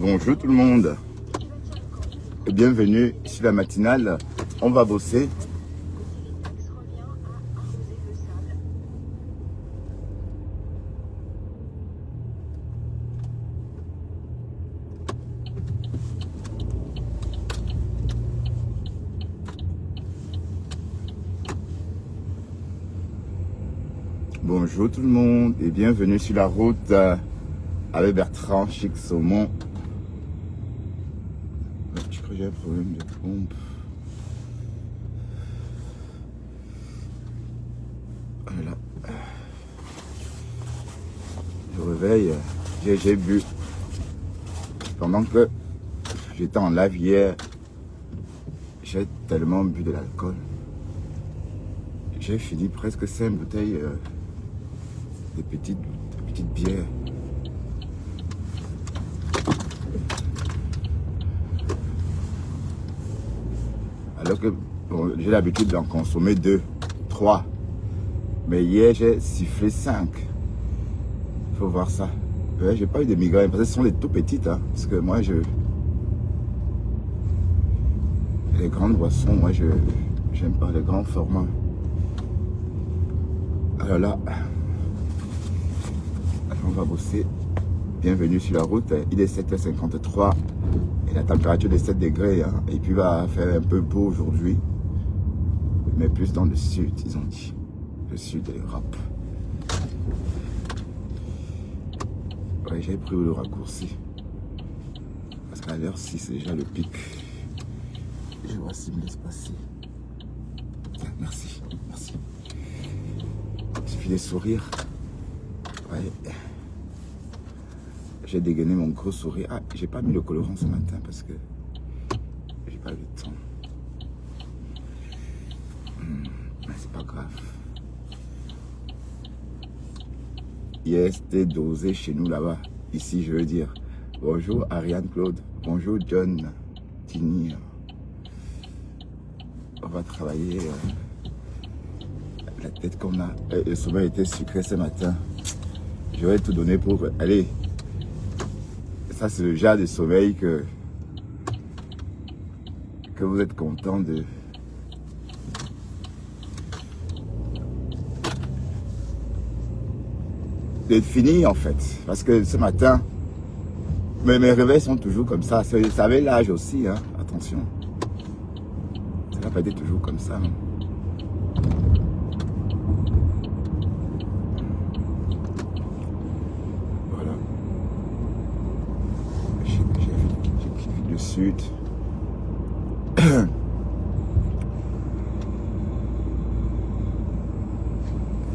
Bonjour tout le monde et bienvenue sur la matinale. On va bosser. Bonjour tout le monde et bienvenue sur la route avec Bertrand Chic Saumon. Je crois que j'ai un problème de pompe. Voilà. Je réveille, j'ai bu. Pendant que j'étais en live hier, j'ai tellement bu de l'alcool. J'ai fini presque 5 bouteilles de petites bières. Alors que bon, j'ai l'habitude d'en consommer 2, 3. Mais hier, j'ai sifflé 5. Il faut voir ça. Ouais, j'ai pas eu de migraines, parce que ce sont des tout petites. Hein, parce que moi, les grandes boissons, moi, j'aime pas les grands formats. Alors là, on va bosser. Bienvenue sur la route. Il est 7h53 et la température est 7 degrés. Hein, et puis il va faire un peu beau aujourd'hui. Mais plus dans le sud, ils ont dit. Le sud de l'Europe. Ouais, j'ai pris le raccourci. Parce qu'à l'heure 6, c'est déjà le pic. Je vois s'il me laisse passer. Tiens, merci, merci. Il suffit de sourire. Ouais. J'ai dégainé mon gros sourire. Ah, j'ai pas mis le colorant ce matin parce que j'ai pas eu le temps. Mais c'est pas grave. Hier, c'était dosé chez nous là-bas. Ici, je veux dire. Bonjour Ariane Claude. Bonjour John Tini. On va travailler la tête qu'on a. Le sommeil était sucré ce matin. Je vais tout donner pour... Allez. Ça, c'est le genre de sommeil que vous êtes content de... finir en fait. Parce que ce matin, mes réveils sont toujours comme ça. Vous savez l'âge aussi, hein. Attention. Ça n'a pas été toujours comme ça. Hein. Voilà. J'ai quitté le sud.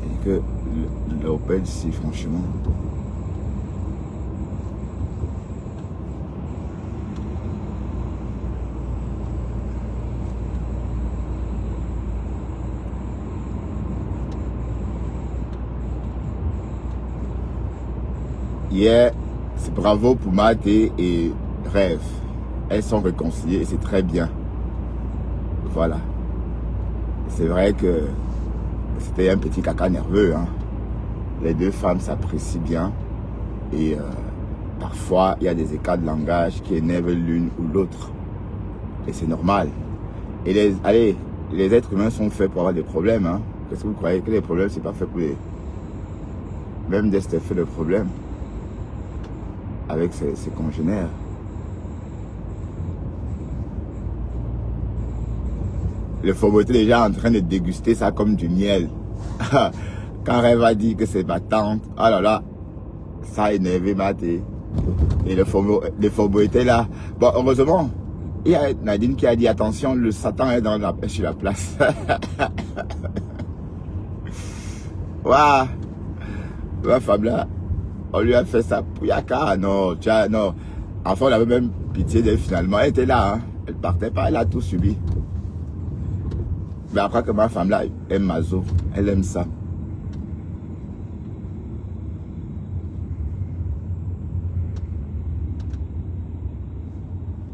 Et que l'Opel, si franchement. Hier, c'est bravo pour Mathé et Rêve. Elles sont réconciliées et c'est très bien. Voilà. C'est vrai que c'était un petit caca nerveux. Hein. Les deux femmes s'apprécient bien. Et parfois, il y a des écarts de langage qui énervent l'une ou l'autre. Et c'est normal. Et les êtres humains sont faits pour avoir des problèmes. Hein. Qu'est-ce que vous croyez que les problèmes, c'est pas fait pour les... Même Dest fait le problème. Avec ses congénères. Le Fobo était déjà en train de déguster ça comme du miel. Quand Rêve a dit que c'est ma tante, oh là là, ça a énervé Mathé. Et le Fobo était là. Bon, heureusement, il y a Nadine qui a dit attention, le Satan est sur la place. Waouh, ma femme là. On lui a fait ça pour Yaka. Non, non. Enfin, on avait même pitié d'elle finalement. Elle était là. Hein. Elle partait pas. Elle a tout subi. Mais après que ma femme là aime Mazo. Elle aime ça.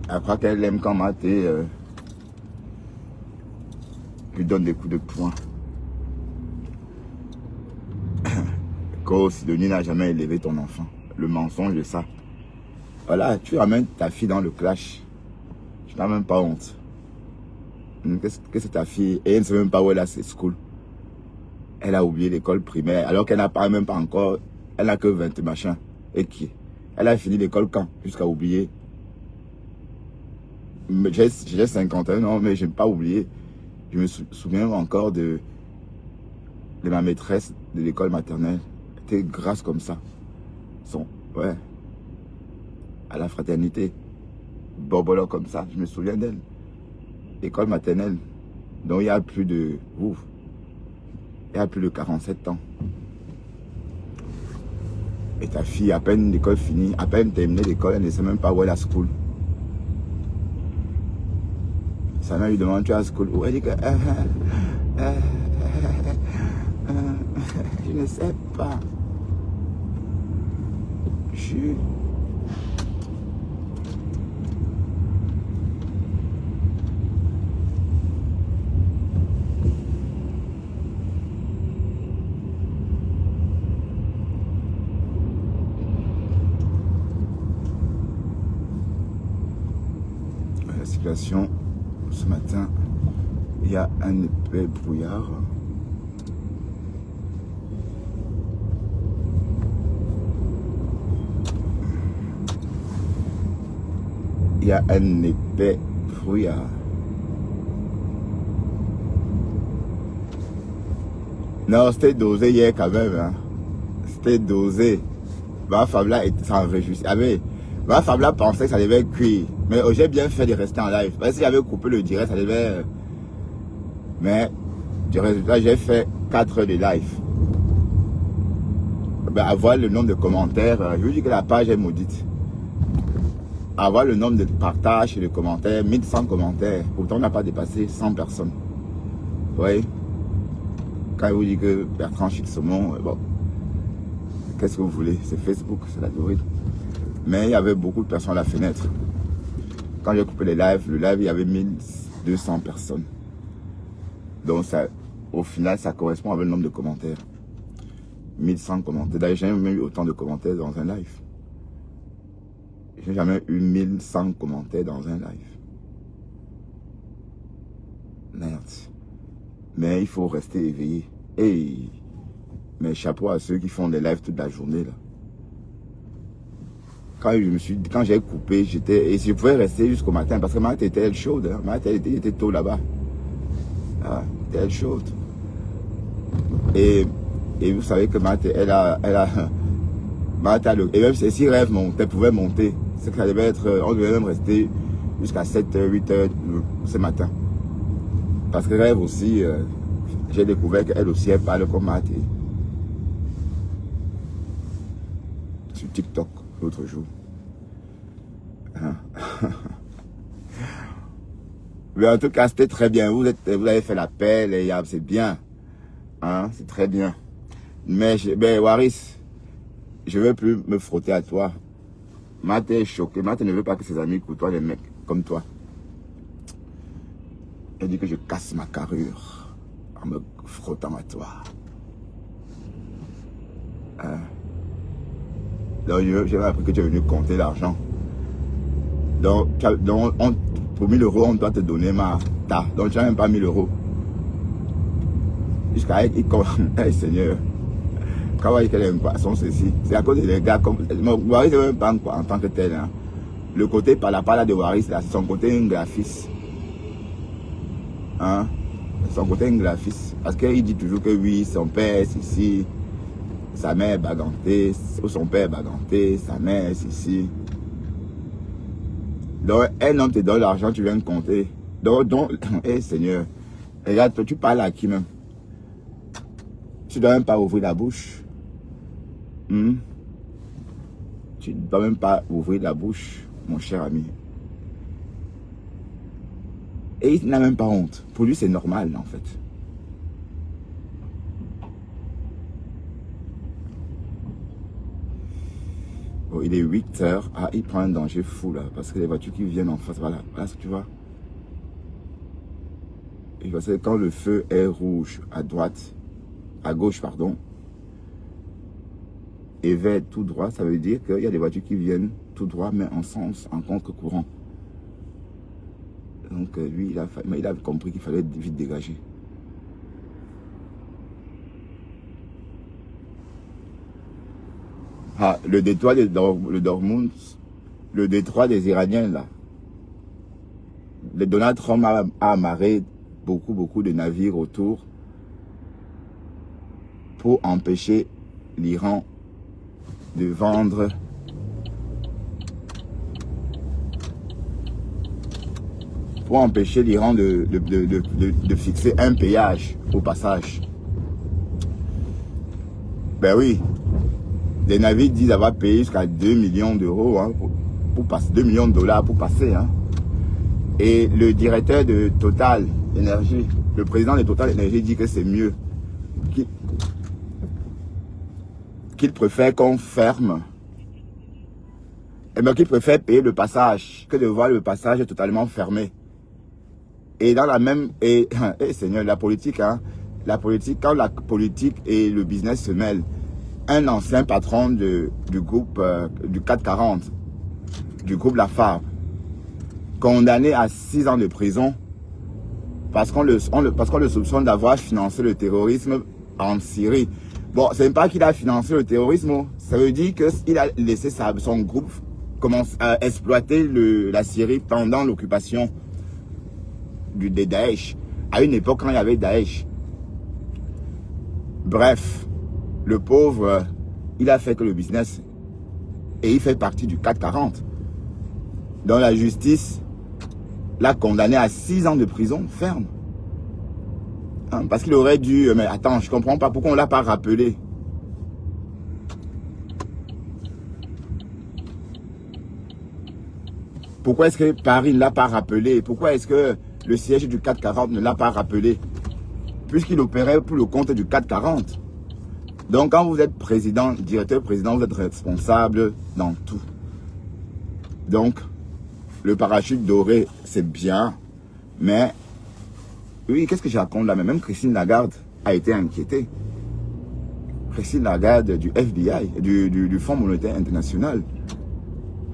Après qu'elle aime quand Mathé lui donne des coups de poing. Sidonie n'a jamais élevé ton enfant. Le mensonge de ça. Voilà, tu ramènes ta fille dans le clash. Tu n'as même pas honte. Qu'est-ce que ta fille? Et elle ne sait même pas où elle a ses schools. Elle a oublié l'école primaire, alors qu'elle n'a pas même pas encore. Elle n'a que 20 machins. Et qui? Elle a fini l'école quand? Jusqu'à oublier. J'ai 51 ans, mais je n'ai pas oublié. Je me souviens encore de ma maîtresse de l'école maternelle. Elle était grasse comme ça. Ouais. À la fraternité. Bobolo comme ça. Je me souviens d'elle. École maternelle. Donc il y a plus de... Ouf. Il y a plus de 47 ans. Et ta fille, à peine l'école finie, à peine terminée l'école, elle ne sait même pas où est la school. Sa mère lui demande, tu es à school où? Elle dit que... je ne sais pas. La situation, ce matin, il y a un épais brouillard. Il y a un épais brouillard. Non, c'était dosé hier quand même. Hein. C'était dosé. Ma femme là s'en réjouissait. Ma femme là pensait que ça devait cuire. Mais j'ai bien fait de rester en live. Parce que si j'avais coupé le direct, ça devait... Mais du résultat, j'ai fait 4 heures de live. Avoir le nombre de commentaires, je vous dis que la page est maudite. Avoir le nombre de partages et de commentaires, 1100 commentaires. Pourtant, on n'a pas dépassé 100 personnes. Vous voyez? Quand je vous dis que Bertrand Chixomon, bon, qu'est-ce que vous voulez? C'est Facebook, c'est l'algorithme. Mais il y avait beaucoup de personnes à la fenêtre. Quand j'ai coupé les lives, le live, il y avait 1200 personnes. Donc, ça, au final, ça correspond avec le nombre de commentaires. 1100 commentaires. D'ailleurs, j'ai jamais eu autant de commentaires dans un live. J'ai jamais eu 1100 commentaires dans un live. Merde. Mais il faut rester éveillé. Hey. Mais chapeau à ceux qui font des lives toute la journée là. Quand j'ai coupé, et je pouvais rester jusqu'au matin parce que ma tête était chaude. Hein. Ma tête était tôt là-bas. Ah, elle chaude. Et vous savez que ma tête, elle a et même si rêve montait, pouvait monter. C'est que ça devait être, on devait même rester jusqu'à 7h, 8h ce matin. Parce que rêve aussi, j'ai découvert qu'elle aussi, elle parle comme Maté. Sur TikTok, l'autre jour. Mais en tout cas, c'était très bien. Vous avez fait l'appel et c'est bien. Hein, c'est très bien. Mais Waris, je ne veux plus me frotter à toi. Maté est choqué. Maté ne veut pas que ses amis côtoient les mecs comme toi. Elle dit que je casse ma carrure en me frottant à toi. Hein? Donc, j'ai appris que tu es venu compter l'argent. Donc, pour 1000 euros, on doit te donner donc tu n'as même pas 1000 euros. Jusqu'à hey, Seigneur. Quand on voit qu'elle aime pas son ceci, c'est à cause des gars comme. Waris ne même pas en tant que tel. Hein. Le côté par là de Waris, c'est son côté un graphiste. Hein? Son côté un graphiste. Parce qu'il dit toujours que oui, son père est ici, sa mère est bagantée, ou son père est baganté, sa mère est ici. Donc, un homme te donne l'argent, tu viens de compter. Donc, hey, Seigneur, regarde, toi, tu parles à qui même? Tu ne dois même pas ouvrir la bouche. Tu ne dois même pas ouvrir la bouche, mon cher ami. Et il n'a même pas honte. Pour lui, c'est normal, en fait. Bon, il est 8 heures. Ah, il prend un danger fou, là. Parce que les voitures qui viennent en face, voilà. Voilà ce que tu vois. Et parce que quand le feu est rouge à droite, à gauche, pardon, et vert tout droit, ça veut dire qu'il y a des voitures qui viennent tout droit, mais en sens, en contre-courant. Donc lui, il a compris qu'il fallait vite dégager. Ah, le détroit de Dortmund, le détroit des Iraniens, là. Le Donald Trump a amarré beaucoup de navires autour pour empêcher l'Iran de vendre de fixer un péage au passage. Ben oui, des navires disent avoir payé jusqu'à 2 millions d'euros hein, pour passer, 2 millions de dollars pour passer. Hein. Et le directeur de Total Énergie, le président de Total Énergie dit que c'est mieux, qu'il préfère qu'on ferme, et bien qu'il préfère payer le passage que de voir le passage totalement fermé. Et dans la même, Seigneur, la politique, hein, quand la politique et le business se mêlent, un ancien patron du groupe du 440, du groupe Lafarge, condamné à 6 ans de prison parce qu'on le soupçonne d'avoir financé le terrorisme en Syrie. Bon, ce n'est pas qu'il a financé le terrorisme, ça veut dire qu'il a laissé son groupe commencer à exploiter la Syrie pendant l'occupation des Daesh, à une époque quand il y avait Daesh. Bref, le pauvre, il a fait que le business, et il fait partie du 440. Donc la justice l'a condamné à 6 ans de prison ferme. Hein, parce qu'il aurait dû... Mais attends, je comprends pas pourquoi on ne l'a pas rappelé. Pourquoi est-ce que Paris ne l'a pas rappelé? Pourquoi est-ce que le siège du 440 ne l'a pas rappelé? Puisqu'il opérait pour le compte du 440. Donc quand vous êtes président, directeur président, vous êtes responsable dans tout. Donc, le parachute doré, c'est bien, mais oui, qu'est-ce que je raconte là? Mais même Christine Lagarde a été inquiétée. Christine Lagarde du FBI, du Fonds monétaire international.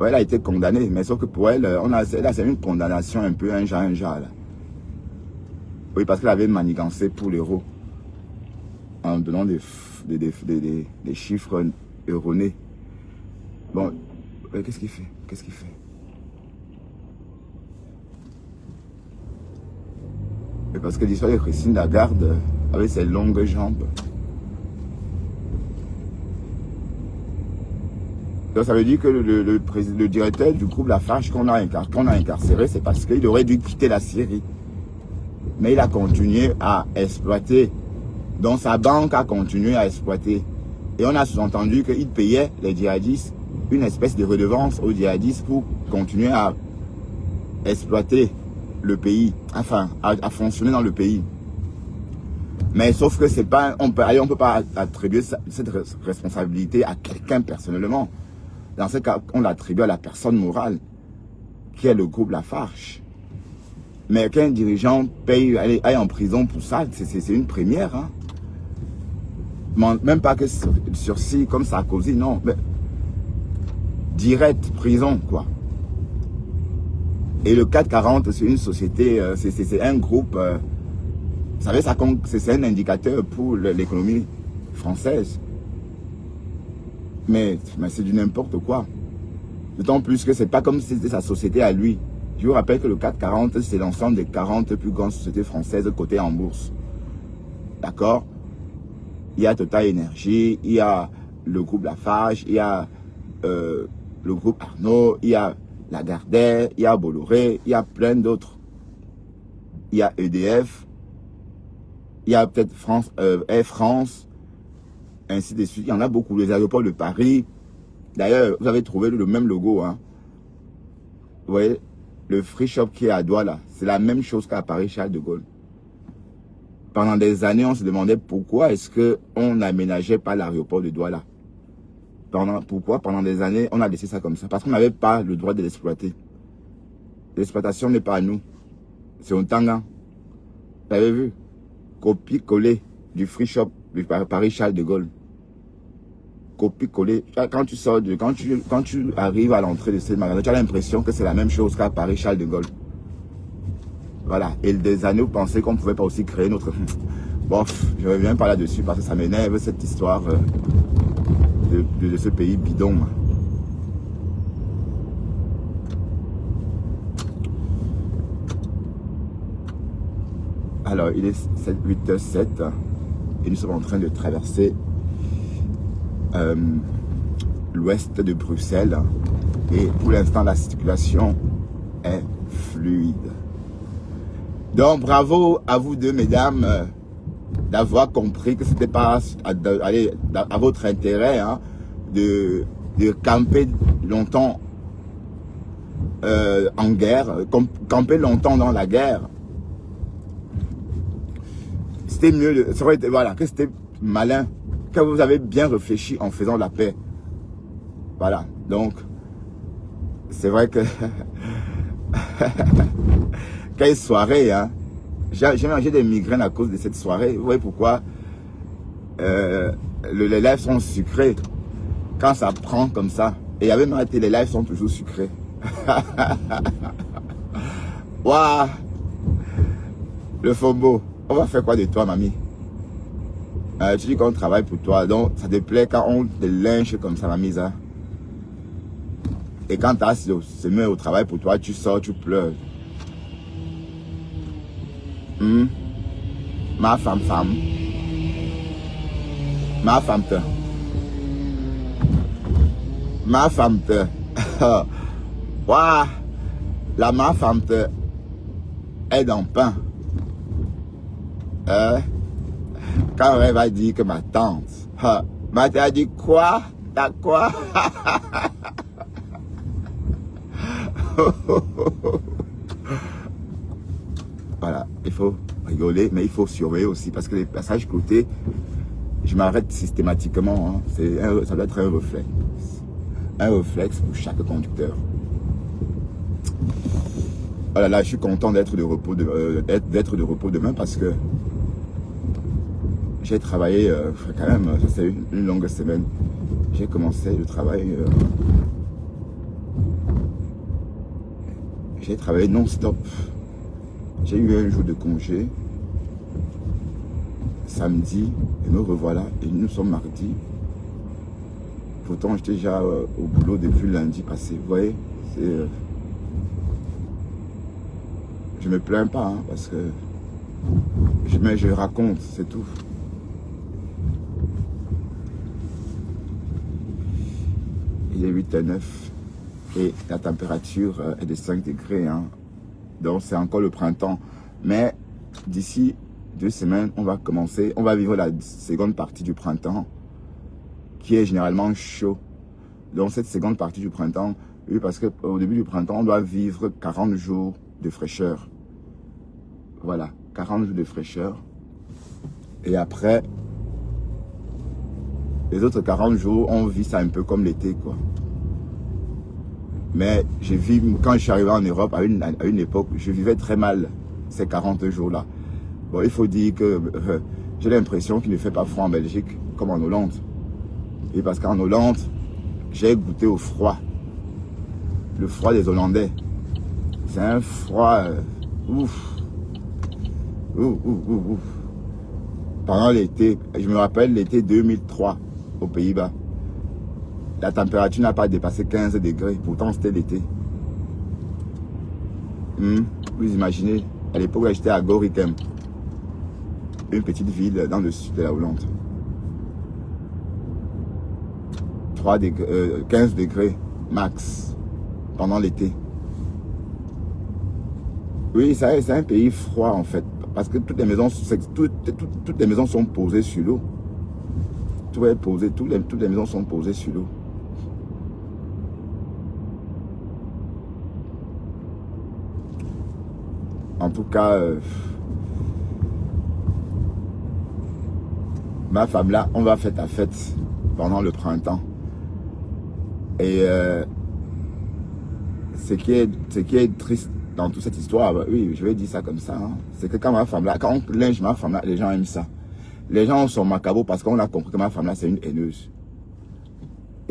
Ouais, elle a été condamnée, mais sauf que pour elle, c'est une condamnation un peu un genre là. Oui, parce qu'elle avait manigancé pour l'euro en donnant des chiffres erronés. Bon, qu'est-ce qu'il fait? Qu'est-ce qu'il fait? Et parce que l'histoire de Christine Lagarde, avec ses longues jambes. Donc ça veut dire que le directeur du groupe Lafarge qu'on a incarcéré, c'est parce qu'il aurait dû quitter la Syrie. Mais il a continué à exploiter. Donc sa banque a continué à exploiter. Et on a sous-entendu qu'il payait les djihadistes une espèce de redevance aux djihadistes pour continuer à exploiter le pays, enfin, à fonctionner dans le pays. Mais sauf que c'est pas, on peut pas attribuer cette responsabilité à quelqu'un personnellement. Dans ce cas, on l'attribue à la personne morale, qui est le groupe Lafarge. Mais qu'un dirigeant aille en prison pour ça, c'est une première. Hein. Même pas que sursis comme Sarkozy, non. Mais direct, prison, quoi. Et le 440, c'est une société, c'est un groupe, vous savez, c'est un indicateur pour l'économie française. Mais c'est du n'importe quoi. D'autant plus que c'est pas comme si c'était sa société à lui. Je vous rappelle que le 440, c'est l'ensemble des 40 plus grandes sociétés françaises cotées en bourse. D'accord? Il y a Total Énergie, il y a le groupe Lafarge, il y a le groupe Arnaud, il y a Lagardère, il y a Bolloré, il y a plein d'autres. Il y a EDF, il y a peut-être Air France, ainsi de suite. Il y en a beaucoup. Les aéroports de Paris. D'ailleurs, vous avez trouvé le même logo. Hein. Vous voyez, le free shop qui est à Douala, c'est la même chose qu'à Paris Charles de Gaulle. Pendant des années, on se demandait pourquoi est-ce qu'on n'aménageait pas l'aéroport de Douala. Pourquoi pendant des années, on a laissé ça comme ça? Parce qu'on n'avait pas le droit de l'exploiter. L'exploitation n'est pas à nous. C'est au Tanga. Vous avez vu? Copie-coller du free shop du Paris Charles de Gaulle. copie-coller. Quand tu sors quand tu arrives à l'entrée de ce magasin, tu as l'impression que c'est la même chose qu'à Paris Charles de Gaulle. Voilà. Et des années, vous pensez qu'on ne pouvait pas aussi créer notre... Bon, je ne reviens pas là-dessus parce que ça m'énerve cette histoire de ce pays bidon. Alors, il est 8h07 et nous sommes en train de traverser l'ouest de Bruxelles et pour l'instant, la circulation est fluide. Donc, bravo à vous deux, mesdames, d'avoir compris que c'était pas à votre intérêt hein, de camper longtemps en guerre, camper longtemps dans la guerre. C'était mieux, ça aurait été, voilà, que c'était malin, que vous avez bien réfléchi en faisant la paix. Voilà, donc, c'est vrai que, quelle soirée, hein. J'ai mangé des migraines à cause de cette soirée. Vous voyez pourquoi les lives sont sucrés quand ça prend comme ça. Et il y avait même les lives sont toujours sucrés. Waouh, le FOMO. On va faire quoi de toi, mamie? Tu dis qu'on travaille pour toi, donc ça te plaît quand on te lynche comme ça, mamie, ça. Et quand tu as se met au travail pour toi, tu sors, tu pleures. Ma femme. Ma femme te. Ma femme te. Waouh, la ma femme te est dans le pain. Quand elle va dire que ma tante, ma tante a dit quoi? T'as quoi? Voilà, il faut rigoler, mais il faut surveiller aussi parce que les passages côté, je m'arrête systématiquement. Hein. Ça doit être un réflexe. Un réflexe pour chaque conducteur. Voilà, là, je suis content d'être de repos demain parce que j'ai travaillé quand même, ça c'est une longue semaine. J'ai commencé le travail. J'ai travaillé non-stop. J'ai eu un jour de congé. Samedi, et me revoilà. Et nous sommes mardi. Pourtant, j'étais déjà au boulot depuis lundi passé. Vous voyez, je me plains pas, hein, parce que je raconte, c'est tout. Il est 8h09 et la température est de 5 degrés. Hein. Donc c'est encore le printemps. Mais d'ici 2 semaines, on va vivre la seconde partie du printemps qui est généralement chaud. Donc cette seconde partie du printemps, oui, parce qu'au début du printemps, on doit vivre 40 jours de fraîcheur. Voilà, 40 jours de fraîcheur. Et après, les autres 40 jours, on vit ça un peu comme l'été, quoi. Mais quand je suis arrivé en Europe, à une époque, je vivais très mal ces 40 jours-là. Bon, il faut dire que j'ai l'impression qu'il ne fait pas froid en Belgique, comme en Hollande. Et parce qu'en Hollande, j'ai goûté au froid. Le froid des Hollandais. C'est un froid... ouf. Pendant l'été, je me rappelle l'été 2003 aux Pays-Bas. La température n'a pas dépassé 15 degrés, pourtant c'était l'été. Vous imaginez, à l'époque j'étais à Gorinchem, une petite ville dans le sud de la Hollande. 15 degrés max pendant l'été. Oui, c'est un pays froid en fait, parce que toutes les maisons sont posées sur l'eau. Tout est posé, toutes les maisons sont posées sur l'eau. En tout cas, ma femme là, on va faire ta fête pendant le printemps. Et ce qui est triste dans toute cette histoire, oui, je vais dire ça comme ça, hein, c'est que quand on linge ma femme là, les gens aiment ça. Les gens sont macabres parce qu'on a compris que ma femme là, c'est une haineuse.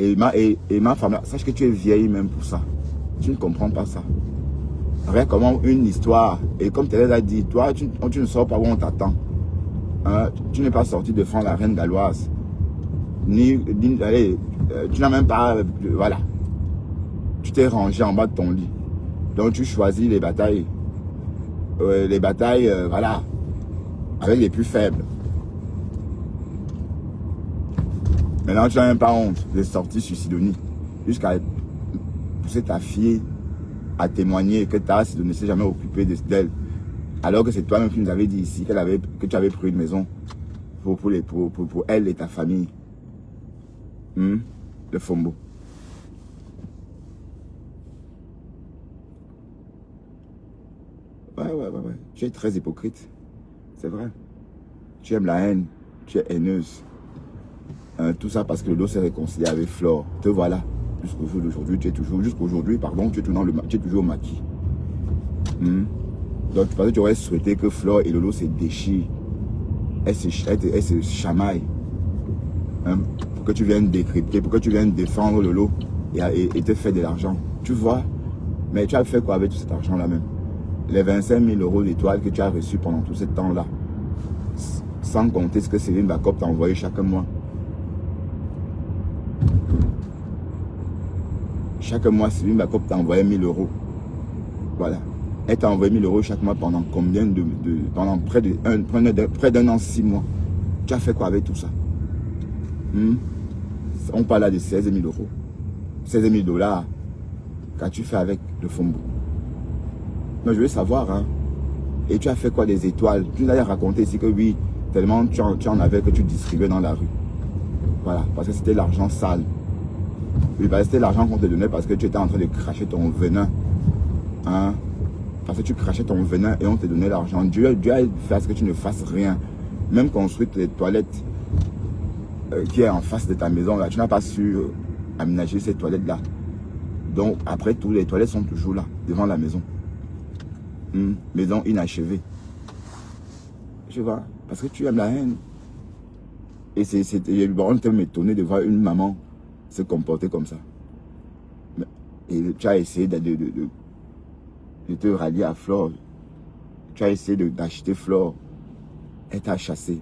Et ma femme, sache que tu es vieille même pour ça. Tu ne comprends pas ça. Regarde comment une histoire, et comme Thérèse a dit, toi, tu ne sors pas où on t'attend. Hein, tu n'es pas sorti de devant la reine galloise. Allez, tu n'as même pas... voilà. Tu t'es rangé en bas de ton lit. Donc tu choisis les batailles. Voilà. Avec les plus faibles. Maintenant, tu n'as même pas honte de sortir sur Sidonie. Jusqu'à pousser ta fille à témoigner que ta Sidonie ne s'est jamais occupée d'elle. Alors que c'est toi-même qui nous avais dit ici que tu avais pris une maison pour elle et ta famille. Le Fombo. Ouais. Tu es très hypocrite. C'est vrai. Tu aimes la haine. Tu es haineuse. Tout ça parce que le dos s'est réconcilié avec Flore. Te voilà. Jusqu'au jour d'aujourd'hui, tu es toujours au maquis. Donc tu pensais que tu aurais souhaité que Flore et Lolo se déchirent. Elles se chamaillent. Pour que tu viennes décrypter, pour que tu viennes défendre Lolo et te faire de l'argent. Tu vois? Mais tu as fait quoi avec tout cet argent-là même? Les 25 000 € d'étoiles que tu as reçus pendant tout ce temps-là. Sans compter ce que Céline Bacop t'a envoyé chaque mois. Chaque mois, Céline Bacop t'a envoyé 1 000 €. Voilà. Elle t'a envoyé 1 000 € chaque mois pendant combien pendant près d'un an, 6 mois. Tu as fait quoi avec tout ça? On parle là de 16 000 €. 16 000 $. Qu'as-tu fait avec le Fombo? Mais je veux savoir, hein. Et tu as fait quoi des étoiles? Tu nous as raconté ici que oui, tellement tu en avais que tu distribuais dans la rue. Voilà, parce que c'était l'argent sale. Oui, c'était l'argent qu'on te donnait parce que tu étais en train de cracher ton venin. Hein? Parce que tu crachais ton venin et on te donnait l'argent. Dieu a fait à ce que tu ne fasses rien. Même construire les toilettes qui est en face de ta maison, là, tu n'as pas su aménager ces toilettes-là. Donc, après tout, les toilettes sont toujours là, devant la maison. Maison inachevée. Je vois, parce que tu aimes la haine. Et on peut m'étonner de voir une maman se comporter comme ça. Et tu as essayé de te rallier à Flore. Tu as essayé d'acheter Flore. Elle t'a chassé.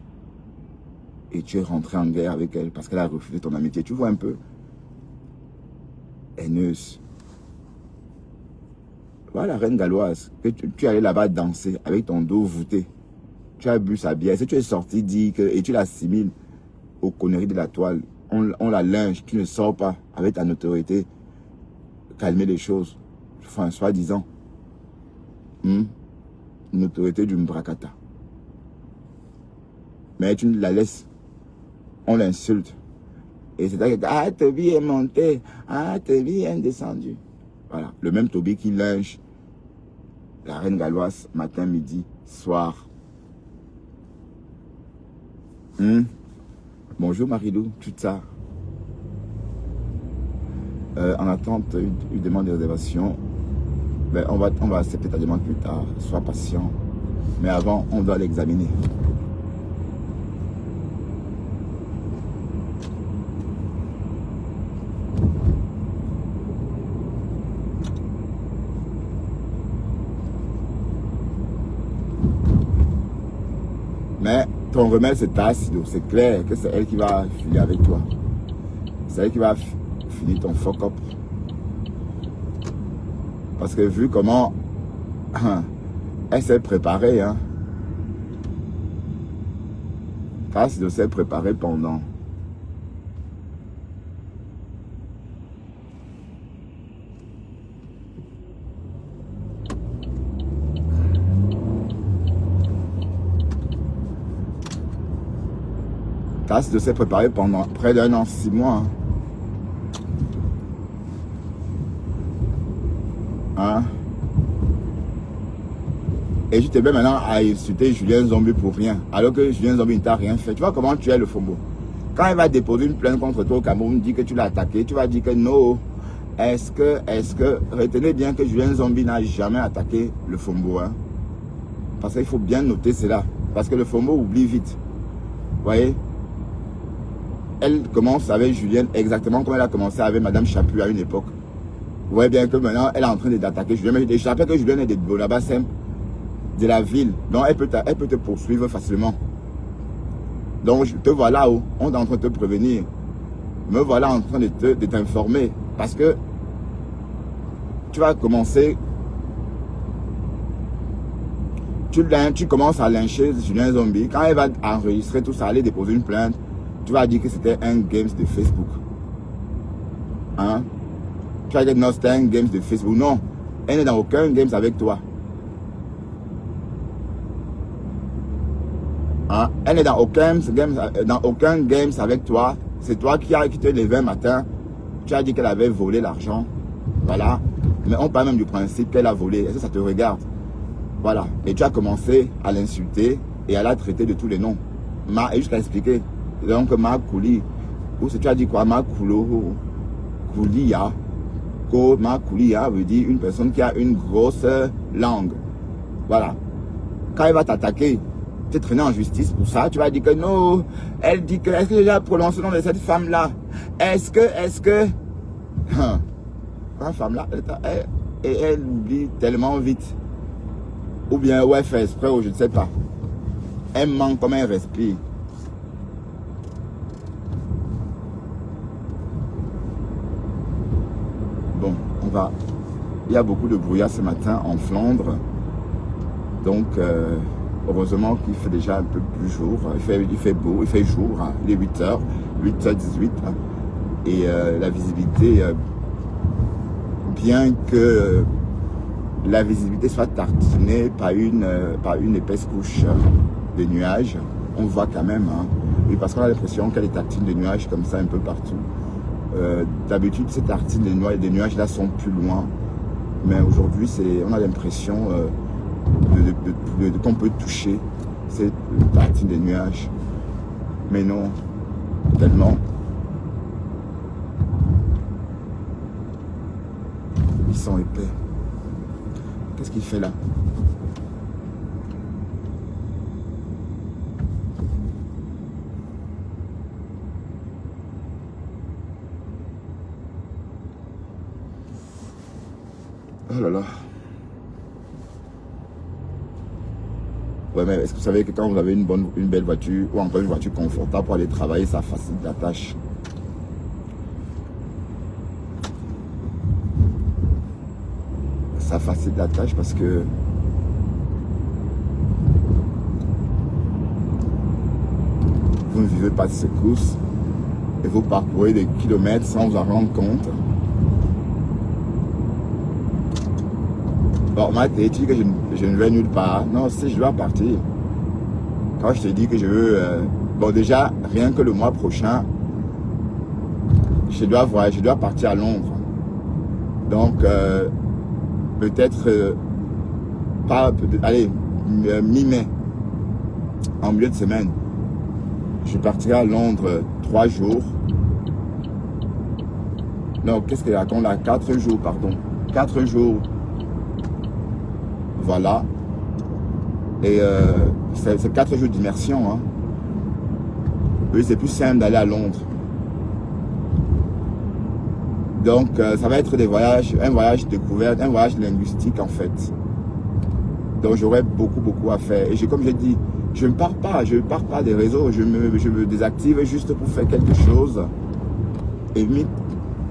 Et tu es rentré en guerre avec elle parce qu'elle a refusé ton amitié. Tu vois un peu? Haineuse. Voilà la reine galloise. Que tu es allé là-bas danser avec ton dos voûté. Tu as bu sa bière. Si tu es sorti dire que et tu l'assimiles aux conneries de la toile, on la linge, tu ne sors pas avec ta notoriété. Calmer les choses. Enfin, soi-disant. Notoriété du Mbrakata. Mais tu la laisses. On l'insulte. Et c'est là que, ah, Toby est monté. Ah, Toby est descendu. Voilà. Le même Toby qui linge la reine galloise matin, midi, soir. Bonjour Marilou, tout ça. En attente, une demande de réservation. Ben, on va accepter ta demande plus tard. Sois patient. Mais avant, on doit l'examiner. Mais ton remède, c'est ta Sido. C'est clair que c'est elle qui va finir avec toi. C'est elle qui va finir ton fuck up. Parce que vu comment elle s'est préparée, hein. Ta Sido s'est préparée pendant. Ta Sido s'est préparée pendant près d'un an, 6 mois. Hein? Et je te mets maintenant à insulter Julien Zombie pour rien. Alors que Julien Zombie ne t'a rien fait. Tu vois comment tu es le Fombo. Quand il va déposer une plainte contre toi au Cameroun, dit que tu l'as attaqué, tu vas dire que non. Est-ce que, retenez bien que Julien Zombie n'a jamais attaqué le Fombo. Hein? Parce qu'il faut bien noter cela. Parce que le Fombo oublie vite. Vous voyez? elle commence avec Julienne exactement comme elle a commencé avec Madame Chaput à une époque. Vous voyez bien que maintenant, elle est en train d'attaquer Julienne. Mais je rappelle que Julienne est de Bolabasem, de la ville. Donc, elle peut te poursuivre facilement. Donc, te voilà où on est en train de te prévenir. Me voilà en train de t'informer. Parce que tu vas commencer... Tu commences à lyncher Julien Zombie. Quand elle va enregistrer tout ça, aller déposer une plainte, tu vas dire que c'était un games de Facebook. Hein? Tu vas dire non, c'était un games de Facebook. Non, elle n'est dans aucun games avec toi. Hein? Elle n'est dans aucun games avec toi. C'est toi qui te levé un matin. Tu as dit qu'elle avait volé l'argent. Voilà. Mais on parle même du principe qu'elle a volé. Est-ce que ça te regarde? Voilà. Et tu as commencé à l'insulter et à la traiter de tous les noms. Et jusqu'à expliquer. Donc, Ma Kouli. Ou tu as dit quoi? Ma Koulo. Koulia. Ma Koulia veut dire une personne qui a une grosse langue. Voilà. Quand elle va t'attaquer, tu es traîné en justice pour ça, tu vas dire que non. Elle dit que, est-ce que j'ai prononcé le nom de cette femme-là? Est-ce que. Cette femme-là, elle oublie tellement vite. Ou bien, ouais, fait exprès, ou je ne sais pas. Elle manque comme elle respire. Bon, on va... Il y a beaucoup de brouillard ce matin en Flandre. Donc, heureusement qu'il fait déjà un peu plus jour. Il fait beau, il fait jour. Hein. Il est 8h, 8h18. Hein. Et la visibilité, bien que la visibilité soit tartinée par une épaisse couche de nuages, on voit quand même. Hein. Et parce qu'on a l'impression qu'il y a des tartines de nuages comme ça un peu partout. D'habitude, ces tartines de nuages là sont plus loin. Mais aujourd'hui, on a l'impression qu'on peut toucher ces tartines de nuages. Mais non, tellement. Ils sont épais. Qu'est-ce qu'il fait là? Oh là là. Ouais, mais est-ce que vous savez que quand vous avez une belle voiture ou encore une voiture confortable pour aller travailler, ça facilite la tâche? Ça facilite la tâche parce que vous ne vivez pas de secousses et vous parcourez des kilomètres sans vous en rendre compte. Bon, moi, tu dis que je ne vais nulle part. Non, si je dois partir. Quand je te dis que je veux... bon, déjà, rien que le mois prochain, je dois partir à Londres. Donc, peut-être allez, mi-mai, en milieu de semaine, je partirai à Londres 3 jours. Non, qu'est-ce qu'il raconte là? 4 jours, pardon. 4 jours. Voilà. Et c'est 4 jours d'immersion. Hein. Oui, c'est plus simple d'aller à Londres. Donc, ça va être un voyage découverte, un voyage linguistique en fait. Donc, j'aurai beaucoup à faire. Et comme j'ai dit, je ne pars pas des réseaux. Je me désactive juste pour faire quelque chose. Et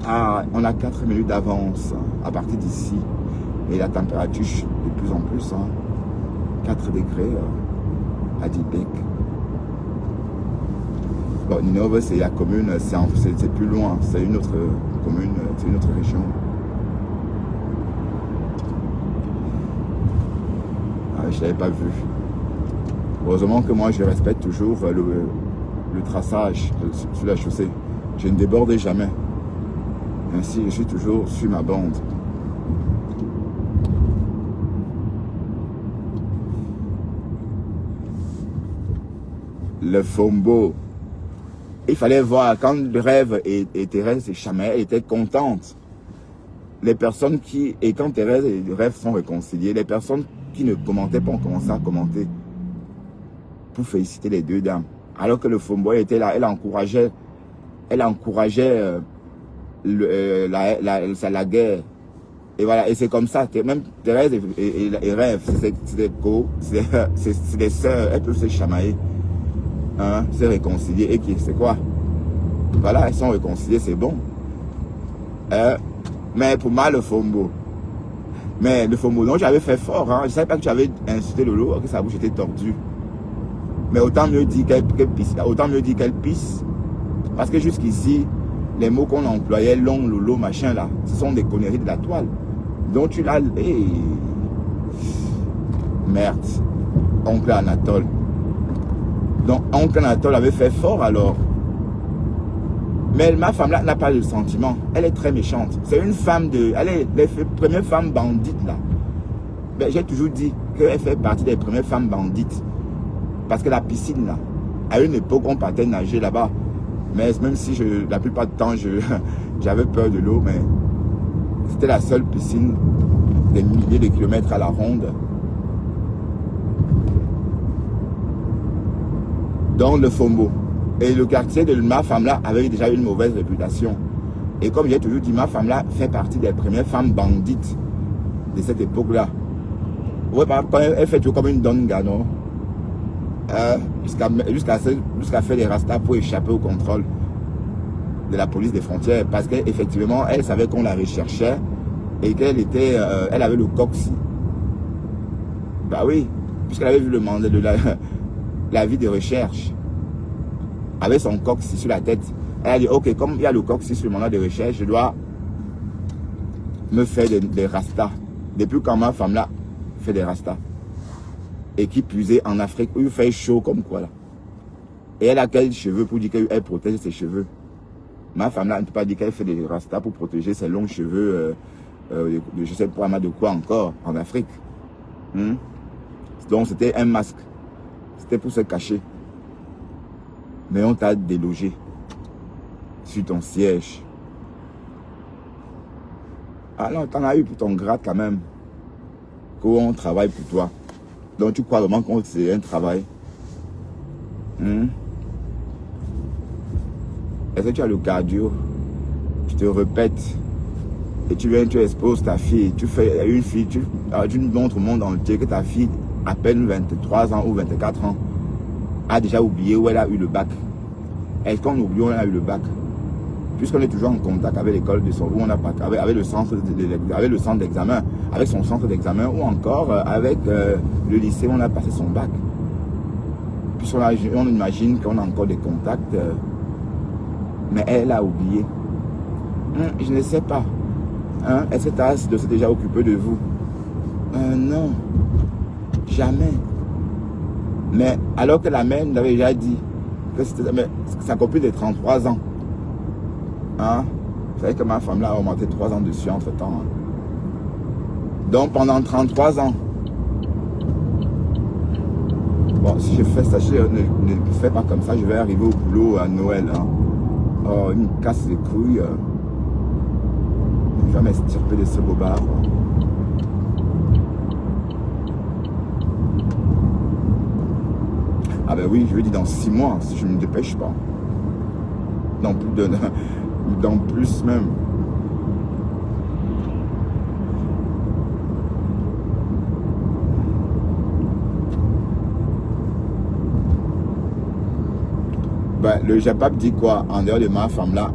on a 4 minutes d'avance à partir d'ici. Et la température chute de plus en plus. Hein. 4 degrés à Diebeck. Bon, Ninove, c'est la commune, c'est plus loin. C'est une autre commune, c'est une autre région. Ah, je ne l'avais pas vu. Heureusement que moi, je respecte toujours le traçage sur la chaussée. Je ne déborde jamais. Ainsi, je suis toujours sur ma bande. Le Fombo. Il fallait voir, quand Rêve et Thérèse et Chamel étaient contentes, les personnes et quand Thérèse et Rêve sont réconciliés, les personnes qui ne commentaient pas ont commencé à commenter pour féliciter les deux dames. Alors que le Fomboy était là, elle encourageait Elle encourageait la guerre. Et voilà, et c'est comme ça. Même Thérèse et Rêve, c'est des sœurs. Elles peuvent se chamailler, hein, se réconcilier. Et c'est quoi? Voilà, elles sont réconciliées, c'est bon. Mais pour moi, le Fombo. Mais le Fombo, non, j'avais fait fort. Hein. Je ne savais pas que tu avais insulté Lolo, que sa bouche était tordue. Mais autant mieux dire qu'elle pisse. Autant mieux dire qu'elle pisse. Parce que jusqu'ici, les mots qu'on employait, long, Lolo, machin là, ce sont des conneries de la toile. Donc tu l'as... Hey. Merde. Oncle Anatole. Donc oncle Anatole avait fait fort alors. Mais ma femme là n'a pas de sentiment. Elle est très méchante. C'est une femme de... Elle est les premières femmes bandites là. Ben, j'ai toujours dit qu'elle fait partie des premières femmes bandites. Parce que la piscine là, à une époque on partait nager là-bas. Mais même si la plupart du temps j'avais peur de l'eau, mais c'était la seule piscine des milliers de kilomètres à la ronde. Dans le Fombo. Et le quartier de ma femme là avait déjà une mauvaise réputation. Et comme j'ai toujours dit, ma femme là fait partie des premières femmes bandites de cette époque là. Ouais, quand elle fait toujours comme une donne gano. Jusqu'à faire des rastas pour échapper au contrôle de la police des frontières. Parce qu'effectivement, elle savait qu'on la recherchait et qu'elle était, elle avait le cocci. Bah oui, puisqu'elle avait vu le mandat de la vie de recherche. Avec son cocci sur la tête. Elle a dit, ok, comme il y a le cocci sur le mandat de recherche, je dois me faire des rastas. Depuis quand ma femme là fait des rastas. Et qui puisait en Afrique où il fait chaud comme quoi là. Et elle a quels cheveux pour dire qu'elle protège ses cheveux. Ma femme là ne peut pas dire qu'elle fait des rastas pour protéger ses longs cheveux, je sais pas de quoi encore en Afrique. Donc c'était un masque. C'était pour se cacher. Mais on t'a délogé sur ton siège. Ah non, t'en as eu pour ton grade quand même. Qu'on travaille pour toi. Donc tu crois vraiment que c'est un travail? Est-ce que tu as le cardio? Tu te répètes. Et tu viens, tu exposes ta fille. Tu fais une fille, tu montres au monde entier que ta fille, à peine 23 ans ou 24 ans, a déjà oublié où elle a eu le bac. Est-ce qu'on oublie où elle a eu le bac? Puisqu'on est toujours en contact avec l'école de son, où on a avec le centre d'examen, avec son centre d'examen, ou encore avec le lycée où on a passé son bac. Puisqu'on imagine qu'on a encore des contacts, mais elle a oublié. Je ne sais pas. Est-ce que ta de s'est déjà occupé de vous? Non, jamais. Mais alors que la mère nous avait déjà dit que c'était sa copine de 33 ans. Vous savez que ma femme là a augmenté 3 ans dessus entre temps. Donc pendant 33 ans. Bon, si je fais ça, ne fais pas comme ça, je vais arriver au boulot à Noël. Oh, il me casse les couilles. Je vais m'extirper de ce bobard. Ah ben oui, je lui dis dans 6 mois, si je ne me dépêche pas. Dans plus même. Ben, le Japap dit quoi en dehors de ma femme là?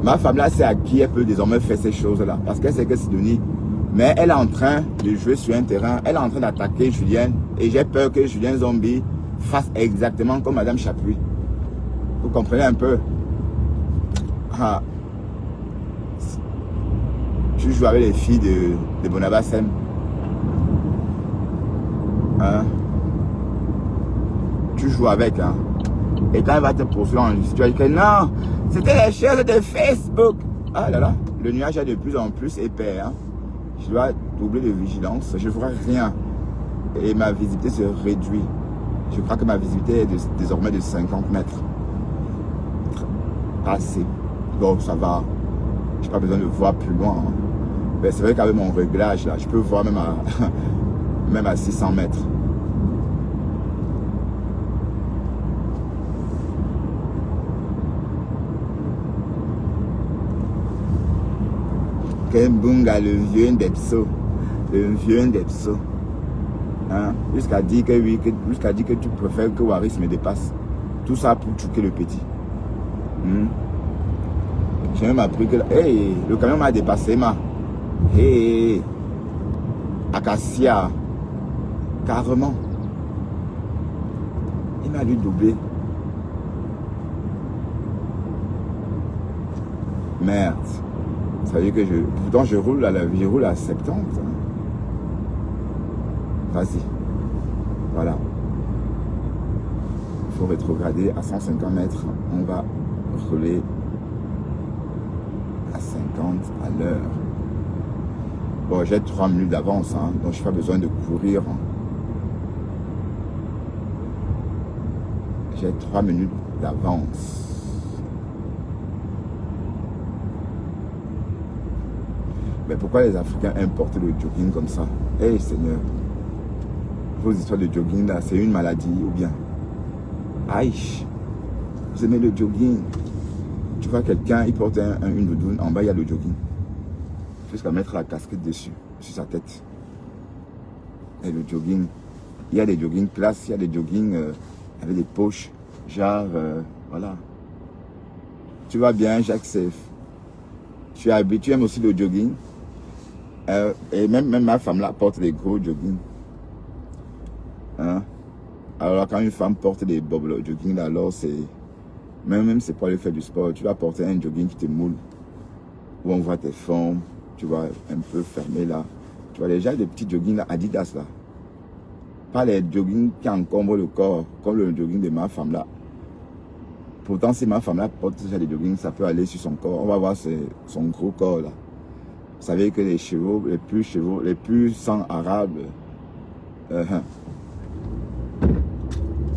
Ma femme là, c'est à qui elle peut désormais faire ces choses là. Parce qu'elle sait que c'est Sidonie. Mais elle est en train de jouer sur un terrain. Elle est en train d'attaquer Julien. Et j'ai peur que Julien Zombie fasse exactement comme Madame Chapuis. Vous comprenez un peu? Tu joues avec les filles de Bonabassem. Tu joues avec. Et quand elle va te poursuivre en justice, tu vas dire que non, c'était les choses de Facebook. Ah là là, le nuage est de plus en plus épais. Je dois doubler de vigilance. Je ne ferai rien. Et ma visibilité se réduit. Je crois que ma visibilité est désormais de 50 mètres. Assez. Bon, ça va. Je n'ai pas besoin de voir plus loin. Mais c'est vrai qu'avec mon réglage, là, je peux voir même à 600 mètres. Kembunga, le vieux Ndepso. Le vieux Ndepso. Hein? Jusqu'à dire que oui, jusqu'à dire que tu préfères que Waris me dépasse. Tout ça pour choquer le petit. J'ai même appris que hey, le camion m'a dépassé, Hey, Acacia. Carrément. Il m'a dû doubler. Merde. Ça veut dire que pourtant je roule à 70. Hein. Vas-y. Voilà. Il faut rétrograder à 150 mètres. On va rouler à 50 à l'heure. Bon, j'ai 3 minutes d'avance, hein, donc je n'ai pas besoin de courir. J'ai 3 minutes d'avance. Mais pourquoi les Africains importent le jogging comme ça? Eh Seigneur, vos histoires de jogging là, c'est une maladie ou bien? Aïe, vous aimez le jogging? Tu vois quelqu'un, il porte une doudoune, en bas il y a le jogging. Jusqu'à mettre la casquette dessus, sur sa tête. Et le jogging, il y a des joggings classe, il y a des joggings avec des poches, genre, voilà. Tu vas bien, Jacques Safe. Tu es habitué, aimes aussi le jogging. Et même ma femme là porte des gros jogging. Hein? Alors quand une femme porte des bobs jogging, alors c'est... Même c'est pour aller faire du sport. Tu vas porter un jogging qui te moule. Où on voit tes formes. Tu vois, un peu fermé là. Tu vois déjà des petits jogging là, Adidas là. Pas les jogging qui encombrent le corps, comme le jogging de ma femme là. Pourtant, si ma femme là porte déjà des jogging, ça peut aller sur son corps. On va voir son gros corps là. Vous savez que les chevaux, les plus sang arabes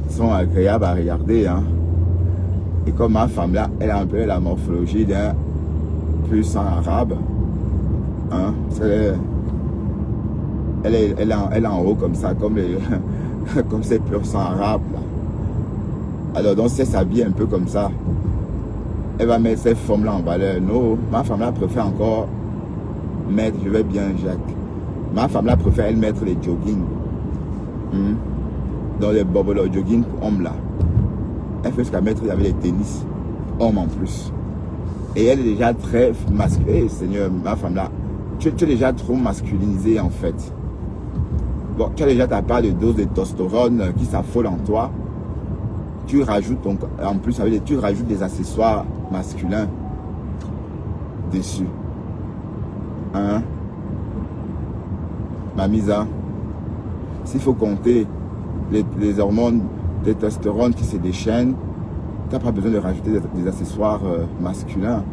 sont agréables à regarder. Hein. Et comme ma femme là, elle a un peu la morphologie d'un plus sang arabe. Hein. Elle est en haut comme ça, comme ces purs sang arabes là. Alors donc si elle s'habille un peu comme ça, elle va mettre ces formes là en valeur. Non, ma femme là préfère encore mettre, je vais bien Jacques, ma femme là préfère elle mettre les jogging. Dans les bobolo jogging pour hommes là. Elle fait jusqu'à mettre avec les tennis, hommes en plus. Et elle est déjà très masculine. Seigneur, ma femme là, tu es déjà trop masculinisé en fait. Bon, tu as déjà ta part de dose de testostérone qui s'affole en toi. Tu rajoutes en plus tu rajoutes des accessoires masculins dessus. Hein? Mamisa, s'il faut compter les hormones de testostérone qui se déchaînent, tu n'as pas besoin de rajouter des accessoires masculins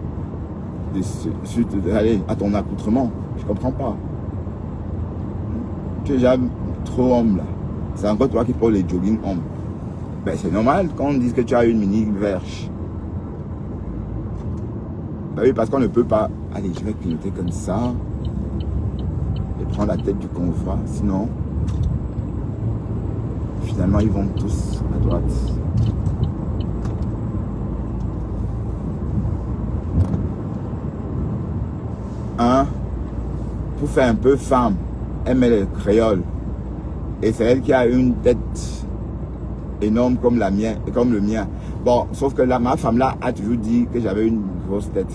allez, à ton accoutrement. Je comprends pas. Tu es déjà trop homme là. C'est encore toi qui portes les jogging hommes. Ben c'est normal quand on dit que tu as une mini verge. Ben oui, parce qu'on ne peut pas. Allez, je vais clignoter comme ça et prendre la tête du convoi. Sinon, finalement, ils vont tous à droite. Hein? Pour faire un peu femme, elle met les créoles. Et c'est elle qui a une tête énorme comme la mienne, comme le mien. Bon, sauf que là, ma femme là a toujours dit que j'avais une grosse tête.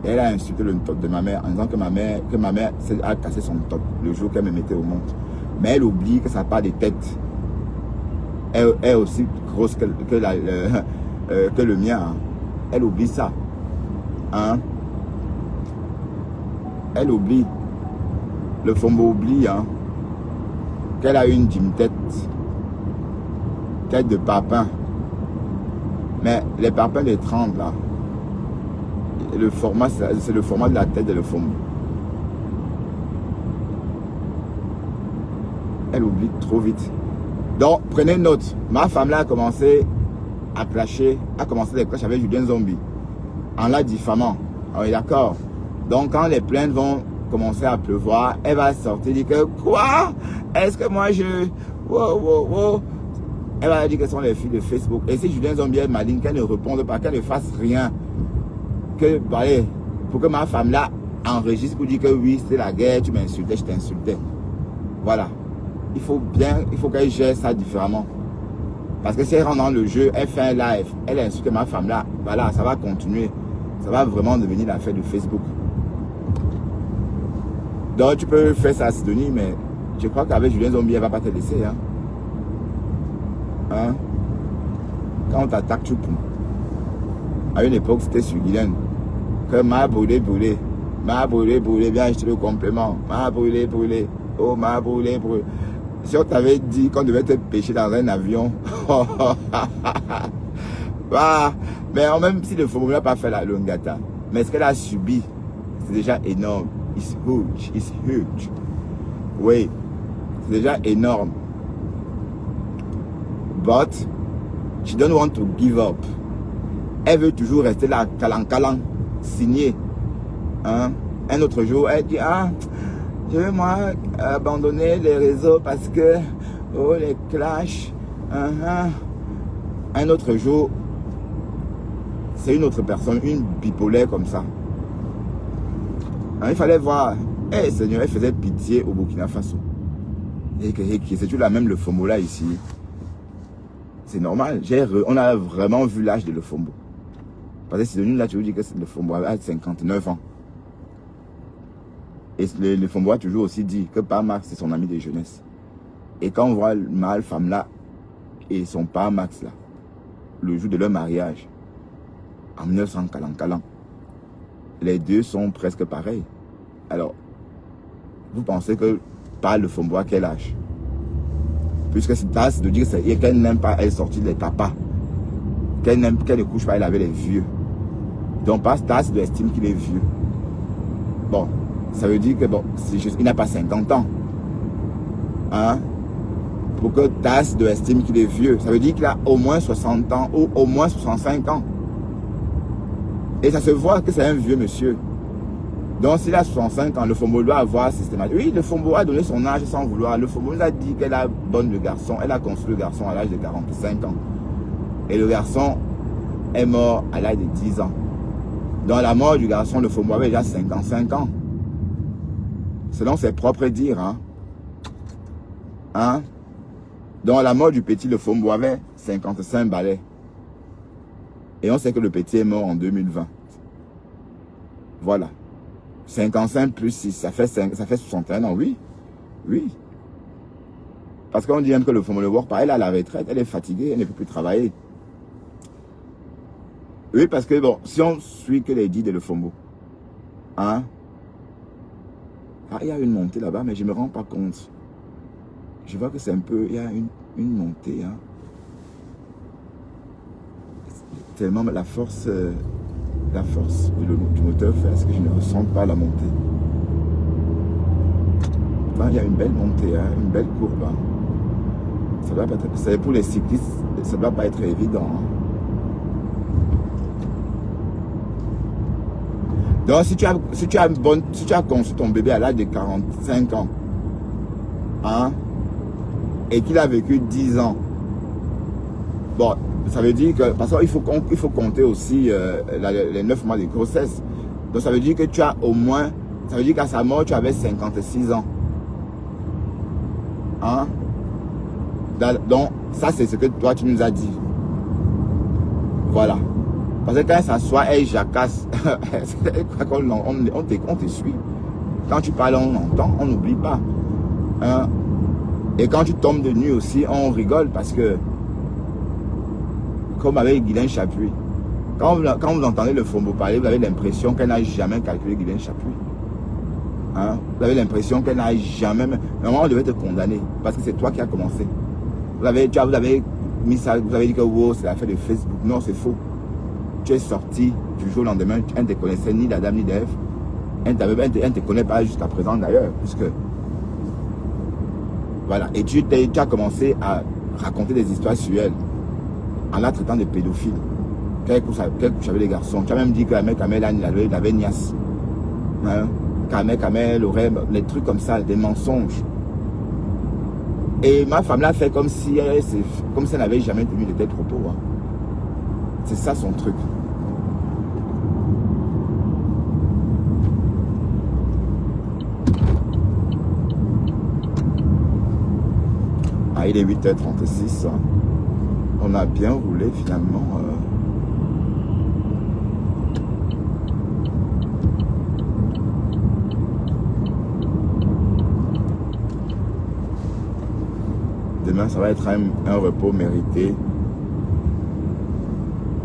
Et elle a insulté le top de ma mère en disant que ma mère a cassé son top le jour qu'elle me mettait au monde. Mais elle oublie que ça n'a pas de tête. Elle est aussi grosse que le mien. Hein. Elle oublie ça. Hein? Elle oublie. Le Fombo oublie. Hein? Qu'elle a une tête de papin. Mais les papins de 30 là, le format, c'est le format de la tête de le Fombo. Elle oublie trop vite. Donc, prenez note. Ma femme là a commencé à clasher, les clashs avec Julien Zombie. En la diffamant. On est d'accord. Donc, quand les plaintes vont commencer à pleuvoir, elle va sortir et dire que quoi? Est-ce que moi je... Wow. Elle va dire que ce sont les filles de Facebook. Et si Julien Zombie est maligne, qu'elle ne réponde pas, qu'elle ne fasse rien. Que, allez, pour que ma femme là enregistre pour dire que oui, c'était la guerre, tu m'insultais, je t'insultais. Voilà. Il faut qu'elle gère ça différemment. Parce que si elle rentre dans le jeu, elle fait un live, elle insulte ma femme là, voilà, ça va continuer. Ça va vraiment devenir l'affaire de Facebook. Donc tu peux faire ça à Sidonie, mais je crois qu'avec Julien Zombie, elle ne va pas te laisser. Hein? Quand on t'attaque, tu poum. À une époque, c'était sur Guylaine. Que m'a brûlé, brûlé. M'a brûlé, brûlé, viens acheter le complément. M'a brûlé, brûlé. Oh, m'a brûlé, brûlé. Si on t'avait dit qu'on devait te pêcher dans un avion. Bah, mais même si le FOMO n'a pas fait la Longata, mais ce qu'elle a subi, c'est déjà énorme. It's huge, it's huge. Oui, c'est déjà énorme. But, she don't want to give up. Elle veut toujours rester là, calan, signé. Hein? Un autre jour, elle dit, ah, je vais moi abandonner les réseaux parce que, oh, les clashs. Un autre jour, c'est une autre personne, une bipolaire comme ça. Hein, il fallait voir, hey, Seigneur, elle faisait pitié au Burkina Faso. Et c'est toujours la même le FOMO là ici. C'est normal, on a vraiment vu l'âge de le FOMO. Parce que c'est devenu là, tu veux dire que le FOMO a 59 ans. Et le FOMO a toujours aussi dit que Père Max, c'est son ami de jeunesse. Et quand on voit ma femme là, et son Père Max là, le jour de leur mariage, en 1940, les deux sont presque pareils. Alors, vous pensez que par le FOMO à quel âge? Puisque c'est tasse de dire qu'elle n'aime pas elle sortir des tapas. Qu'elle ne couche pas elle avec les vieux. Donc pas tasse de estime qu'il est vieux. Bon, ça veut dire que bon, il n'a pas 50 ans. Hein? Pour que tasse de estime qu'il est vieux, ça veut dire qu'il a au moins 60 ans ou au moins 65 ans. Et ça se voit que c'est un vieux monsieur. Donc s'il a 65 ans, le FOMO doit avoir systématiquement. Oui, le FOMO a donné son âge sans vouloir. Le FOMO nous a dit qu'elle a bonne le garçon. Elle a construit le garçon à l'âge de 45 ans. Et le garçon est mort à l'âge de 10 ans. Dans la mort du garçon, le FOMO avait déjà 55 ans. Selon ses propres dires. Hein? Dans la mort du petit, le FOMO avait 55 balais. Et on sait que le petit est mort en 2020. Voilà. 55 plus 6, ça fait 61 ans, oui. Oui. Parce qu'on dit même que le FOMO ne work pas. Elle est à la retraite, elle est fatiguée, elle ne peut plus travailler. Oui, parce que bon, si on suit que les dits de le FOMO, hein? Ah, il y a une montée là-bas, mais je ne me rends pas compte. Je vois que c'est un peu, il y a une montée, hein? Tellement la force du moteur fait ce que je ne ressens pas la montée. Enfin, il y a une belle montée, hein, une belle courbe. Hein. Ça doit pas être, c'est pour les cyclistes, ça ne doit pas être évident. Hein. Donc si tu as conçu ton bébé à l'âge de 45 ans, hein, et qu'il a vécu 10 ans, bon, ça veut dire que, parce qu'il faut compter aussi les 9 mois de grossesse. Donc ça veut dire que tu as au moins, ça veut dire qu'à sa mort, tu avais 56 ans. Hein? Donc ça c'est ce que toi tu nous as dit. Voilà. Parce que quand elle s'assoit, elle jacasse. On te suit. Quand tu parles, on entend, on n'oublie pas. Hein? Et quand tu tombes de nuit aussi, on rigole parce que comme avec Guylaine Chapuis. Quand vous entendez le FOMO parler, vous avez l'impression qu'elle n'a jamais calculé Guylaine Chapuis. Hein? Vous avez l'impression qu'elle n'a jamais... Normalement, on devait te condamner parce que c'est toi qui as commencé. Vous avez mis ça, vous avez dit que wow, c'est l'affaire de Facebook. Non, c'est faux. Tu es sorti du jour au lendemain, elle ne te connaissait ni d'Adam ni d'Ève. Elle ne te connaît pas jusqu'à présent d'ailleurs, puisque... Voilà, et tu as commencé à raconter des histoires sur elle. En la traitant de pédophile. Qu'elle couche avec les garçons. Tu as même dit que la mère Kamel avait niasse. Hein? Kamel aurait des trucs comme ça, des mensonges. Et ma femme l'a fait comme si elle n'avait jamais tenu de tels propos. Hein. C'est ça son truc. Ah, il est 8h36. On a bien roulé finalement. Demain, ça va être un repos mérité.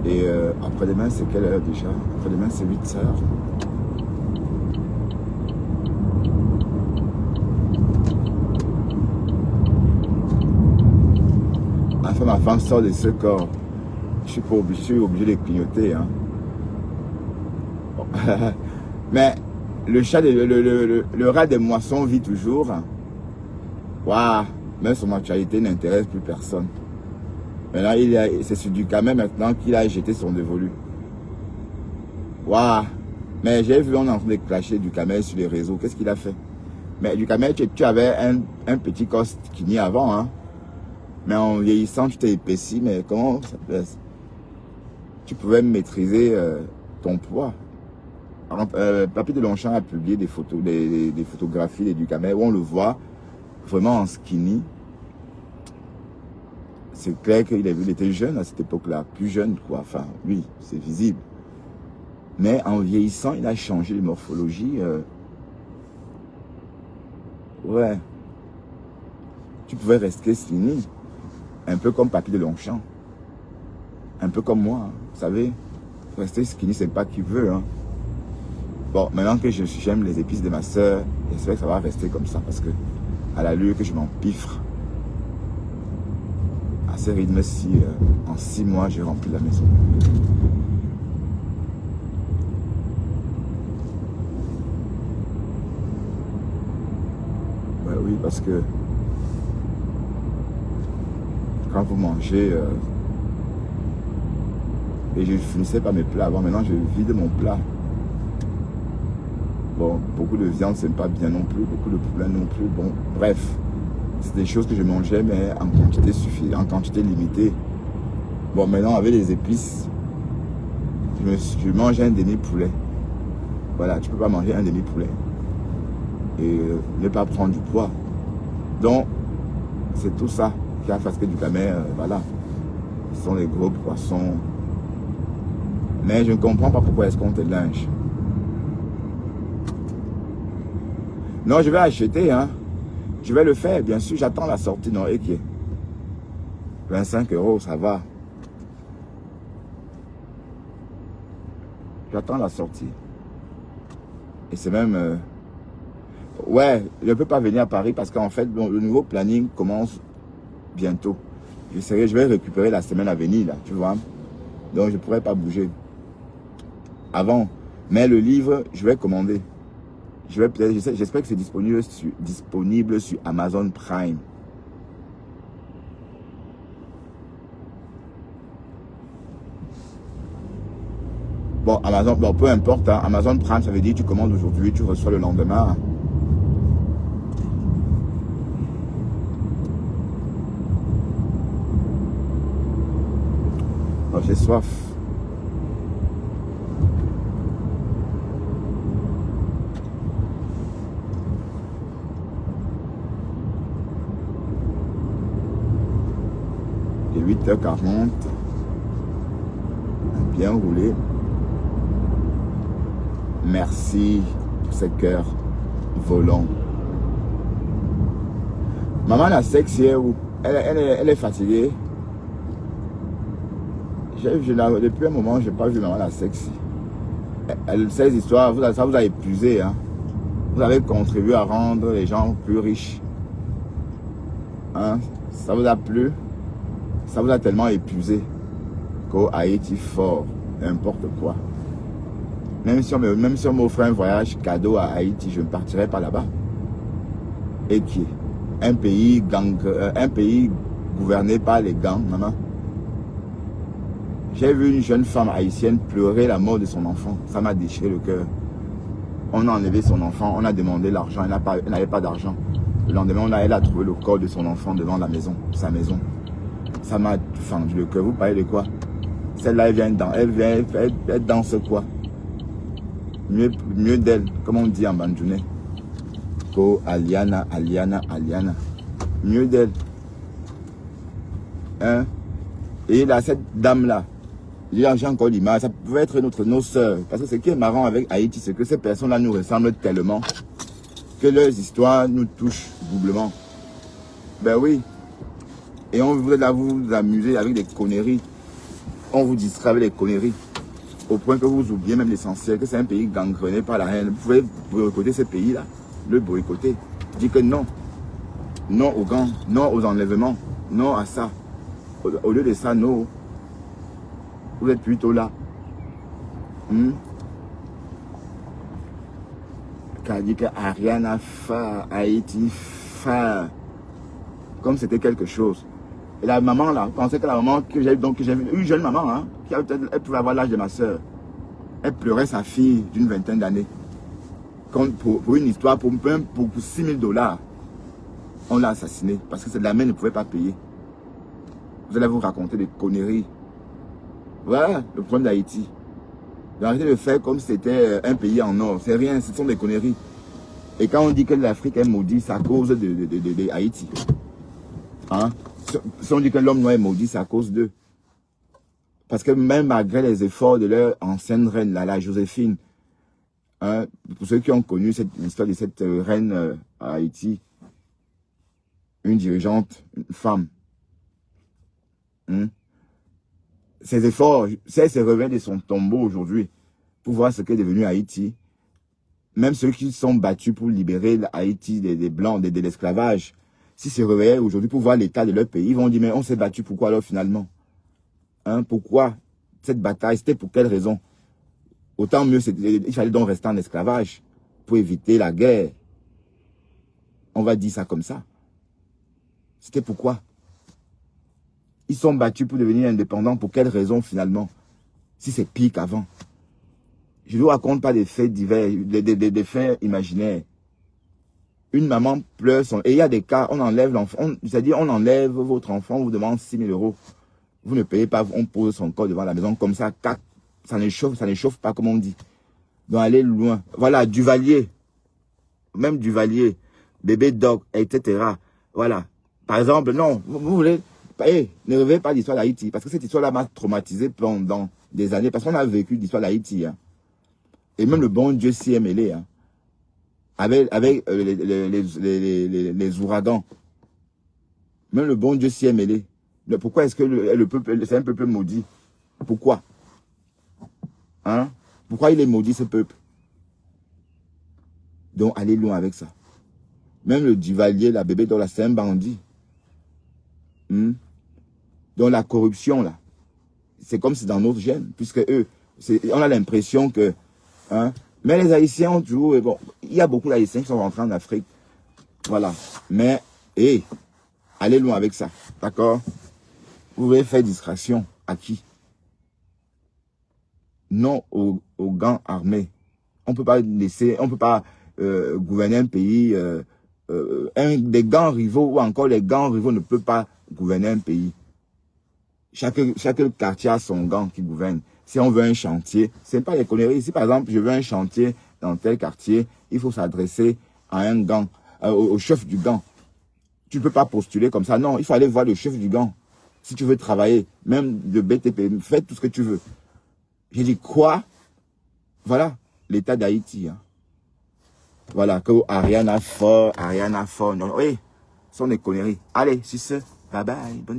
Et après-demain, c'est quelle heure déjà? Après-demain, c'est 8 heures. Enfin, ma femme sort de ce corps. Je suis obligé de clignoter. Hein. Bon. Mais le rat des moissons vit toujours. Waouh! Même son actualité n'intéresse plus personne. Maintenant, c'est sur du camé maintenant qu'il a jeté son dévolu. Waouh! Mais j'ai vu, on est en train de clasher du camé sur les réseaux. Qu'est-ce qu'il a fait? Mais du camé, tu avais un petit corps skinny avant. Hein? Mais en vieillissant, tu t'es épaissi. Mais comment ça peut être? Tu pouvais maîtriser ton poids. Papy de Longchamp a publié des photos, des photographies du camé où on le voit vraiment en skinny. C'est clair qu'il était jeune à cette époque-là, plus jeune quoi, enfin oui, c'est visible. Mais en vieillissant, il a changé de morphologie. Ouais. Tu pouvais rester skinny, un peu comme Papy de Longchamp. Un peu comme moi, hein, vous savez. Rester skinny, c'est pas qui veut. Hein. Bon, maintenant que j'aime les épices de ma soeur, j'espère que ça va rester comme ça parce que à l'allure que je m'empiffre, à ce rythme-ci, en 6 mois, j'ai rempli la maison. Ouais, oui, parce que quand vous mangez, et je ne finissais pas mes plats avant, maintenant je vide mon plat. Bon, beaucoup de viande, c'est pas bien non plus, beaucoup de poulet non plus. Bon, bref, c'est des choses que je mangeais, mais en quantité suffisante, en quantité limitée. Bon, maintenant, avec les épices, je mange un demi-poulet. Voilà, tu peux pas manger un demi-poulet. Et ne pas prendre du poids. Donc, c'est tout ça qui a fatigué du camé, voilà. Ce sont les gros poissons. Mais je ne comprends pas pourquoi est-ce qu'on te linge. Non, je vais acheter, hein. Je vais le faire, bien sûr. J'attends la sortie. Non, et qui est 25 €, ça va. J'attends la sortie. Et c'est même... ouais, je ne peux pas venir à Paris parce qu'en fait, le nouveau planning commence bientôt. Je vais récupérer la semaine à venir, là, tu vois. Donc, je ne pourrai pas bouger avant. Mais le livre, je vais commander. J'espère que c'est disponible sur Amazon Prime. Bon, Amazon, bon, peu importe. Hein, Amazon Prime, ça veut dire que tu commandes aujourd'hui, tu reçois le lendemain. Oh, j'ai soif. Il est 8h40. Bien roulé. Merci pour ces cœurs volants. Maman la sexy, elle est fatiguée. Depuis un moment, je n'ai pas vu maman la sexy. Ces histoires, ça vous a épuisé. Hein? Vous avez contribué à rendre les gens plus riches. Hein? Ça vous a plu? Ça vous a tellement épuisé qu'au Haïti fort, n'importe quoi. Même si on m'offrait un voyage cadeau à Haïti, je ne partirais pas là-bas. Et qui est un pays gouverné par les gangs, maman. J'ai vu une jeune femme haïtienne pleurer la mort de son enfant. Ça m'a déchiré le cœur. On a enlevé son enfant, on a demandé l'argent, elle n'avait pas d'argent. Le lendemain, elle a trouvé le corps de son enfant devant la maison, sa maison. Ça m'a fendu le cœur. Vous parlez de quoi? Celle-là, elle danse quoi? Mieux d'elle, comme on dit en bandjounais. Ko Aliana. Mieux d'elle. Hein? Et là, cette dame-là, j'ai encore l'image, ça pouvait être nos sœurs. Parce que ce qui est marrant avec Haïti, c'est que ces personnes-là nous ressemblent tellement que leurs histoires nous touchent doublement. Ben oui. Et on voudrait là vous amuser avec des conneries. On vous distrait avec des conneries. Au point que vous oubliez même l'essentiel, que c'est un pays gangrené par la haine. Vous pouvez boycotter ce pays-là, le boycotter. Dire que non. Non aux gangs, non aux enlèvements, non à ça. Au lieu de ça, non. Vous êtes plutôt là. Qu'a dit que Ariana fa, Haïti fa. Comme c'était quelque chose. Et la maman là, pensait que la maman que j'ai vu, une jeune maman, hein, qui a peut-être, elle pouvait avoir l'âge de ma soeur. Elle pleurait sa fille d'une vingtaine d'années. Pour une histoire, pour 6 000 $, on l'a assassinée. Parce que la mère ne pouvait pas payer. Vous allez vous raconter des conneries. Voilà le problème d'Haïti. Arrêtez de faire comme si c'était un pays en or. C'est rien, ce sont des conneries. Et quand on dit que l'Afrique est maudite, c'est à cause de Haïti. Hein? Si on dit que l'homme noir est maudit, c'est à cause d'eux. Parce que même malgré les efforts de leur ancienne reine, la Joséphine, hein, pour ceux qui ont connu l'histoire de cette reine à Haïti, une dirigeante, une femme, ses efforts, si elle se réveille de son tombeau aujourd'hui, pour voir ce qu'est devenu Haïti, même ceux qui sont battus pour libérer Haïti des Blancs, de l'esclavage, s'ils se réveillaient aujourd'hui pour voir l'état de leur pays, ils vont dire, mais on s'est battu, pourquoi alors finalement? Hein, pourquoi cette bataille? C'était pour quelle raison? Autant mieux, il fallait donc rester en esclavage pour éviter la guerre. On va dire ça comme ça. C'était pourquoi? Ils sont battus pour devenir indépendants. Pour quelle raison finalement? Si c'est pire qu'avant. Je ne vous raconte pas des faits divers, des faits imaginaires. Une maman pleure son... Et il y a des cas, on enlève l'enfant. C'est-à-dire, on enlève votre enfant, on vous demande 6 000 €. Vous ne payez pas, on pose son corps devant la maison comme ça. Ça ne chauffe pas comme on dit. Donc allez loin. Voilà, Duvalier. Même Duvalier. Bébé Doc, etc. Voilà. Par exemple, non, vous voulez... ne rêvez pas l'histoire d'Haïti. Parce que cette histoire-là m'a traumatisé pendant des années. Parce qu'on a vécu l'histoire d'Haïti. Hein. Et même le bon Dieu s'y est mêlé. Hein. Avec les ouragans. Même le bon Dieu s'y est mêlé. Pourquoi est-ce que le peuple, c'est un peuple maudit? Pourquoi? Hein? Pourquoi il est maudit ce peuple? Donc allez loin avec ça. Même le Duvalier, la bébé, c'est un bandit. Donc la corruption là, c'est comme si dans notre gène, puisque eux, on a l'impression que, hein, mais les Haïtiens ont toujours, bon, il y a beaucoup d'Haïtiens qui sont rentrés en Afrique, voilà, mais, allez loin avec ça, d'accord? Vous voulez faire distraction à qui? Non aux gangs armés. On peut pas laisser, on peut pas gouverner un pays, des gangs rivaux ou encore les gangs rivaux ne peuvent pas gouverner un pays. Chaque quartier a son gang qui gouverne. Si on veut un chantier, c'est pas les conneries. Si par exemple, je veux un chantier dans tel quartier, il faut s'adresser à un gang, au chef du gang. Tu ne peux pas postuler comme ça. Non, il faut aller voir le chef du gang. Si tu veux travailler, même de BTP, fais tout ce que tu veux. J'ai dit quoi? Voilà, l'état d'Haïti. Hein. Voilà, que Ariana fort, non, oui, ce sont des conneries. Allez, sur ce, bye bye, bonne journée.